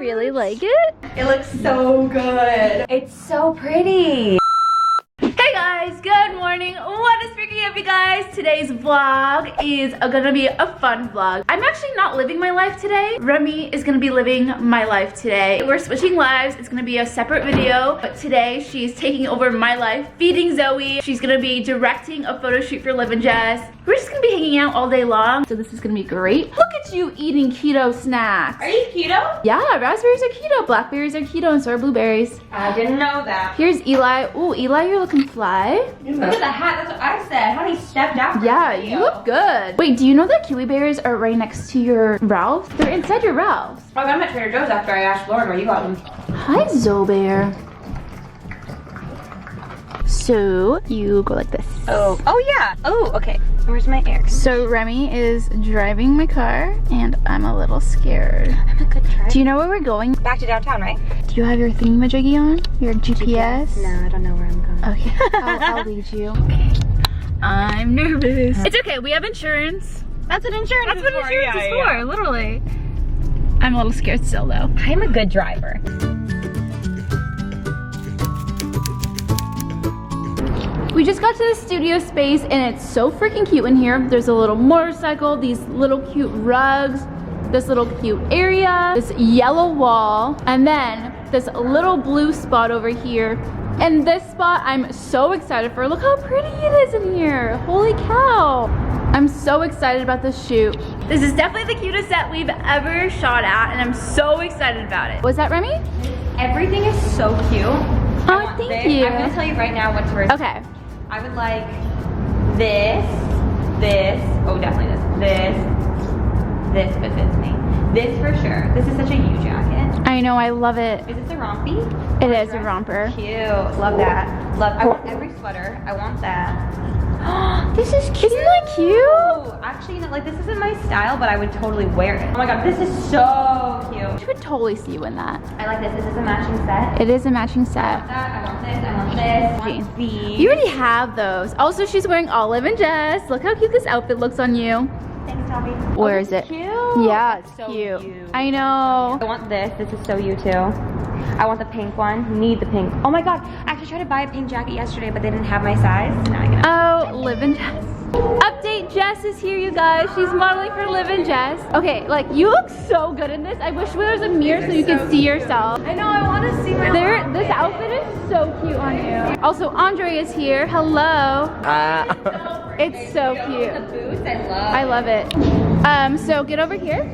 really like it? It looks so good. It's so pretty. Hey guys, good morning. What is freaking up, you guys? Today's vlog is gonna be a fun vlog. I'm actually not living my life today. Remi is gonna be living my life today. We're switching lives. It's gonna be a separate video, but today she's taking over my life, feeding Zoe. She's gonna be directing a photo shoot for Liv and Jess. We're just gonna be hanging out all day long, so this is gonna be great. Look at you eating keto snacks. Are you keto? Yeah, raspberries are keto, blackberries are keto, and so are blueberries. I didn't know that. Here's Eli. Ooh, Eli, you're looking fly. Look at the hat. That's what I said. Honey stepped out. Yeah, you look good. Wait, do you know that kiwi berries are right next to your Ralph's? They're inside your Ralph's. Oh, I'm at Trader Joe's after I asked Lauren where you got them. Hi, Zobear. So you go like this. Oh yeah. Oh, okay. Where's my air? So Remi is driving my car, and I'm a little scared. I'm a good driver. Do you know where we're going? Back to downtown, right? Do you have your thingamajiggy on? Your GPS? No, I don't know where I'm going. Okay, I'll lead you. Okay. I'm nervous. It's okay, we have insurance. That's what insurance That's what insurance is for, literally. I'm a little scared still though. I'm a good driver. We just got to the studio space and it's so freaking cute in here. There's a little motorcycle, these little cute rugs, this little cute area, this yellow wall, and then this little blue spot over here. And this spot I'm so excited for. Look how pretty it is in here. Holy cow. I'm so excited about this shoot. This is definitely the cutest set we've ever shot at, and I'm so excited about it. Was that Remi? Everything is so cute. Oh, thank you. I'm gonna tell you right now what's first. Okay. I would like this, oh definitely this if it fits me. This for sure. This is such a you jacket. I know, I love it. Is this a rompy? It is a romper. Cute, love that. I want every sweater, I want that. This is cute. Isn't that cute? Oh, actually, you know, like this isn't my style, but I would totally wear it. Oh my god, this is so cute. I would totally see you in that. I like this. Is this a matching set? It is a matching set. I want this, I want this, I want these. You already have those. Also, she's wearing Olive and Jess. Look how cute this outfit looks on you. Thanks, Tommy. Where is it? Cute. Yeah, it's so cute. You. I know. I want this. This is so you too. I want the pink one. Need the pink. Oh my god. I actually tried to buy a pink jacket yesterday, but they didn't have my size. So now I can. Oh, Liv and Jess. Update, Jess is here, you guys. She's modeling for Liv and Jess. Okay, like you look so good in this. I wish there was a mirror so you could see yourself. I know. I want to see my. This outfit is so cute on you. Also, Andre is here. Hello. It's so cute. The boots, I love it. So get over here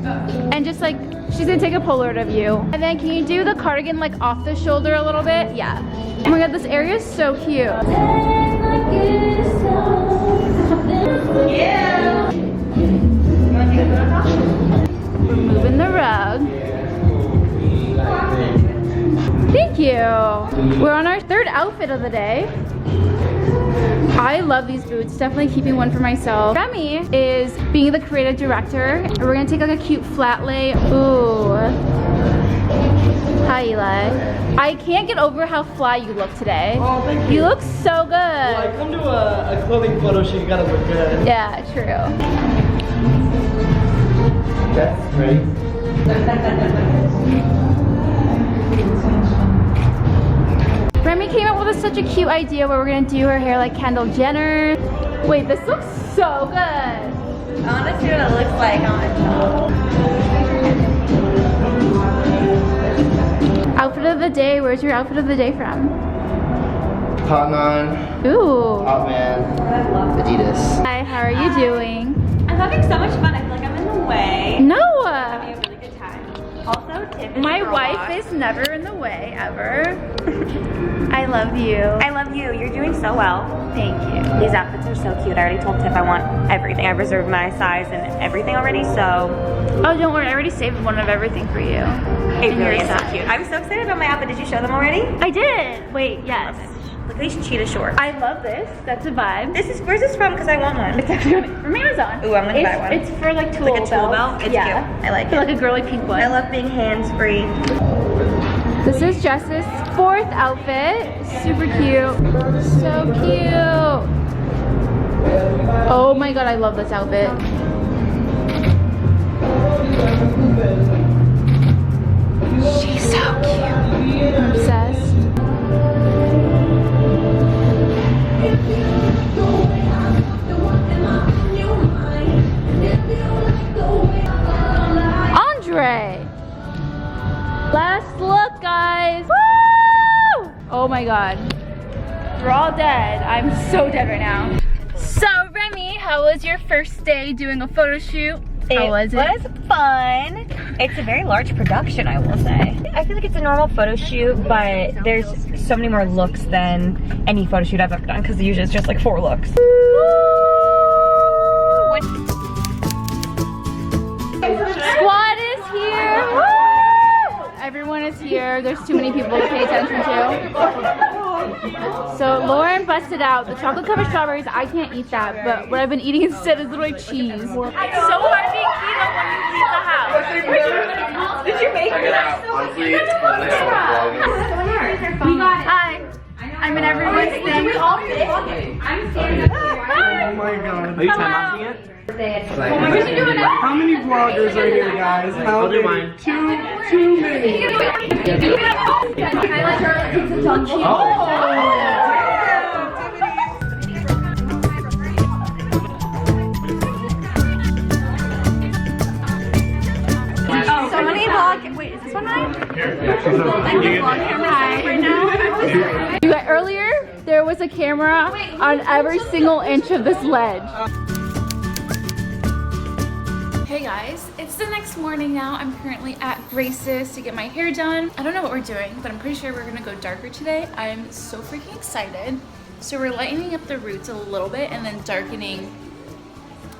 and just like, she's gonna take a Polaroid of you. And then can you do the cardigan like off the shoulder a little bit? Yeah. Oh my god, this area is so cute. Yeah. You want to take a photo? We're moving the rug. Thank you. We're on our third outfit of the day. I love these boots, definitely keeping one for myself. Remi is being the creative director. We're gonna take like a cute flat lay. Ooh. Hi, Eli. I can't get over how fly you look today. Oh, thank you. You look so good. Well, I come to a clothing photo shoot, you gotta look good. Yeah, true. That's great. Remi came up with such a cute idea where we're gonna do her hair like Kendall Jenner. Wait, this looks so good. I want to see what it looks like on. Outfit of the day. Where's your outfit of the day from? Cotton On, Ooh. Hot Man, Adidas. Hi, how are you doing? I'm having so much fun. I feel like I'm in the way. No. Having a really good time. Also, Tiff is My a girl wife boss. is never in the way, ever. I love you. I love you. You're doing so well. Thank you. These outfits are so cute. I already told Tiff I want everything. I reserved my size and everything already, so. Oh, don't worry. I already saved one of everything for you. It And really your is so size. cute. I'm so excited about my outfit. Did you show them already? I did. Wait, yes. Look at these cheetah shorts. I love this. That's a vibe. Where's this from? Because I want one. It's actually from Amazon. Ooh, I'm gonna buy one. It's for like tool Like a tool belt? It's yeah. cute. I like For it. like a girly pink one. I love being hands-free. This is Jess's fourth outfit. Super cute. So cute. Oh my god, I love this outfit. She's cute. I'm obsessed. Andre! Last look, guys! Woo! Oh my god. We're all dead. I'm so dead right now. So, Remi, how was your first day doing a photo shoot? How was it? It was fun. It's a very large production, I will say. I feel like it's a normal photo shoot, but there's so many more looks than any photo shoot I've ever done, because usually it's just like 4 looks. Squad is here! Woo! Everyone is here. There's too many people to pay attention to. So Lauren busted out the chocolate covered strawberries. I can't eat that, but what I've been eating instead is literally cheese. It's so hard being keto when you leave the house. Did you make it? Hi. I'm in everyone's thing. I'm standing up here. Oh my god. Are you time lapsing it? How many vloggers are here, guys? How many? Too many. So many vlog. Wait, is this one mine? Right now. You got earlier, there was a camera on every single inch of this ledge. Hey guys, it's the next morning now. I'm currently at Grace's to get my hair done. I don't know what we're doing, but I'm pretty sure we're gonna go darker today. I'm so freaking excited. So we're lightening up the roots a little bit and then darkening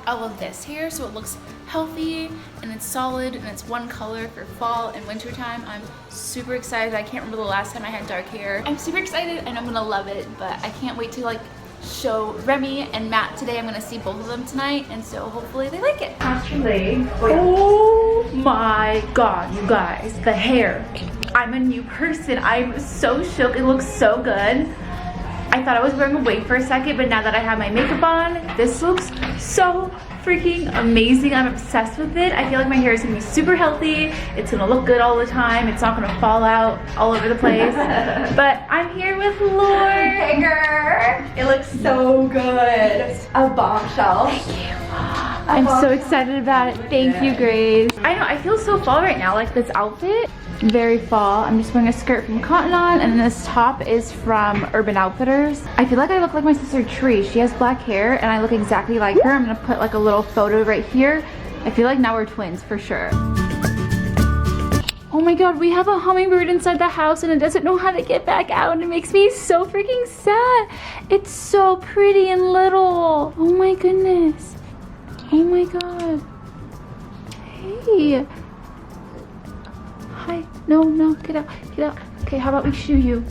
all of this here so it looks healthy and it's solid and it's one color for fall and winter time. I'm super excited. I can't remember the last time I had dark hair. I'm super excited and I'm gonna love it, but I can't wait to like show Remi and Matt today. I'm gonna see both of them tonight, and so hopefully they like it. Oh my god, you guys, the hair. I'm a new person. I'm so shook. It looks so good. I thought I was wearing a wig for a second, but now that I have my makeup on, this looks so freaking amazing. I'm obsessed with it. I feel like my hair is gonna be super healthy. It's gonna look good all the time. It's not gonna fall out all over the place. But I'm here with Lauren. Hey girl. It looks so good. A bombshell. Thank you. I'm so excited about it. Thank you, Grace. I know, I feel so fall right now. Like this outfit, very fall. I'm just wearing a skirt from Cotton On, and this top is from Urban Outfitters. I feel like I look like my sister Tree. She has black hair and I look exactly like her. I'm gonna put like a little photo right here. I feel like now we're twins for sure. Oh my god, we have a hummingbird inside the house and it doesn't know how to get back out, and it makes me so freaking sad. It's so pretty and little. Oh my goodness. Oh my god. Hey. Hi. No, no, get out, get out. Okay, how about we shoo you?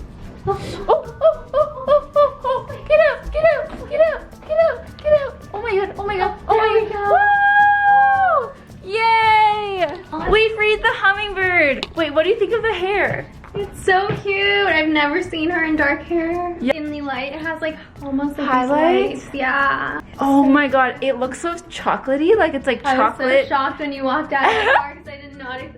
Oh, oh, oh, oh, oh, oh, get out, get out, get out, get out, get out. Oh my god, oh my god, oh my god. Woo! Yay! We freed the hummingbird. Wait, what do you think of the hair? It's so cute. I've never seen her in dark hair. Yeah. In the light, it has like almost like highlights. These lights. Yeah. Oh my god, it looks so chocolatey. Like it's like chocolate. I was so shocked when you walked out of the car because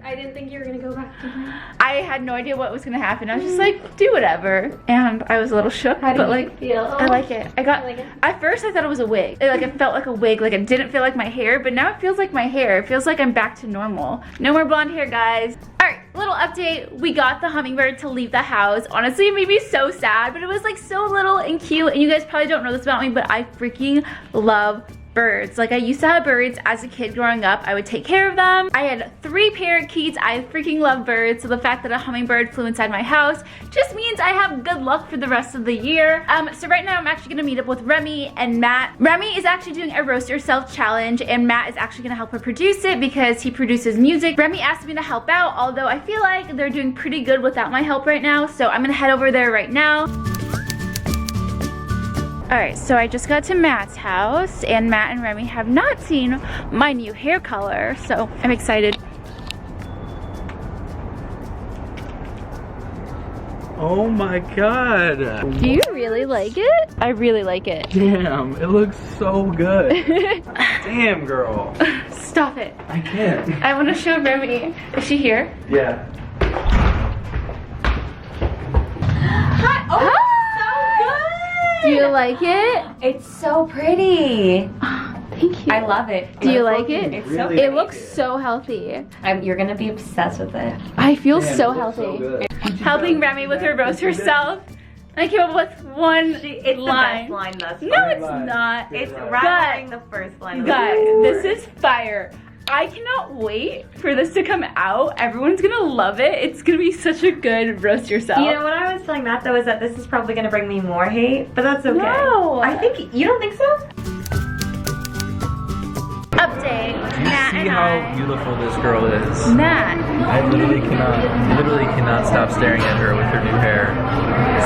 I didn't think you were gonna go back to her. I had no idea what was gonna happen. I was just like, do whatever. And I was a little shook, How do but you like, feel? I like it. I like it? At first I thought it was a wig. Like it felt like a wig. Like it didn't feel like my hair, but now it feels like my hair. It feels like I'm back to normal. No more blonde hair, guys. All right, little update. We got the hummingbird to leave the house. Honestly, it made me so sad, but it was like so little and cute. And you guys probably don't know this about me, but I freaking love birds. Like I used to have birds as a kid growing up. I would take care of them. I had 3 parakeets. I freaking love birds. So the fact that a hummingbird flew inside my house just means I have good luck for the rest of the year. So right now I'm actually gonna meet up with Remi and Matt. Remi is actually doing a roast yourself challenge, and Matt is actually gonna help her produce it because he produces music. Remi asked me to help out, although I feel like they're doing pretty good without my help right now. So I'm gonna head over there right now. Alright, so I just got to Matt's house, and Matt and Remi have not seen my new hair color, so I'm excited. Oh my god. Do you really like it? I really like it. Damn, it looks so good. Damn, girl. Stop it. I can't. I want to show Remi. Is she here? Yeah. Hi. Oh, it's so good. Do you like it? It's so pretty. Thank you. I love it. Do you like it? It's so It looks so healthy. You're gonna be obsessed with it. I feel Man, so it looks healthy. good. Helping Remi with her roast herself. I came up with one It's line. the best line thus No, far. it's not. It's Good. rivaling the first line. Guys, this is fire. I cannot wait for this to come out. Everyone's gonna love it. It's gonna be such a good roast yourself. You know what I was telling Matt though is that this is probably gonna bring me more hate, but that's okay. No. I think you don't think so? Update. Do you Matt see and how I. beautiful this girl is? Matt. I literally cannot stop staring at her with her new hair.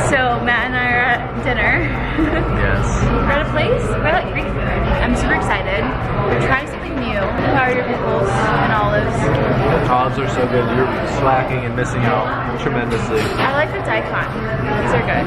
So Matt and I are at dinner. Yes. We're at a place. We're at Greek food. I'm super excited. We're trying something new. How are your pickles and olives? The olives are so good. You're slacking and missing out tremendously. I like the daikon. These are good.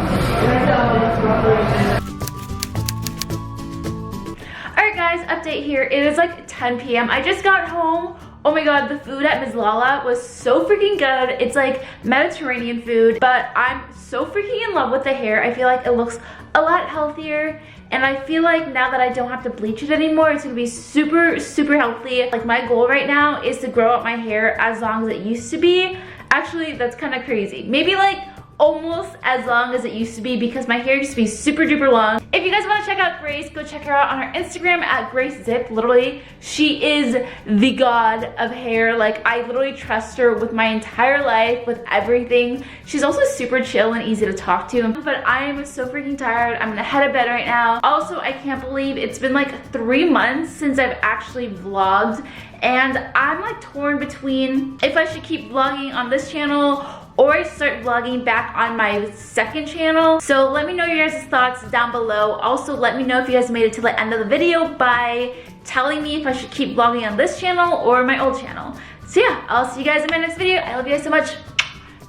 Alright guys, update here. It is like 10 p.m. I just got home. Oh my god, the food at Ms. Lala was so freaking good. It's like Mediterranean food, but I'm so freaking in love with the hair. I feel like it looks a lot healthier, and I feel like now that I don't have to bleach it anymore, it's gonna be super, super healthy. Like my goal right now is to grow out my hair as long as it used to be. Actually, that's kind of crazy. Maybe like almost as long as it used to be because my hair used to be super duper long. If you guys want to check out Grace, go check her out on her Instagram at Grace Zip. Literally, she is the god of hair. Like, I literally trust her with my entire life, with everything. She's also super chill and easy to talk to. But I am so freaking tired. I'm gonna head to bed right now. Also, I can't believe it's been like 3 months since I've actually vlogged, and I'm like torn between if I should keep vlogging on this channel or I start vlogging back on my second channel. So let me know your guys' thoughts down below. Also, let me know if you guys made it to the end of the video by telling me if I should keep vlogging on this channel or my old channel. So yeah, I'll see you guys in my next video. I love you guys so much.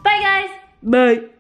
Bye guys. Bye.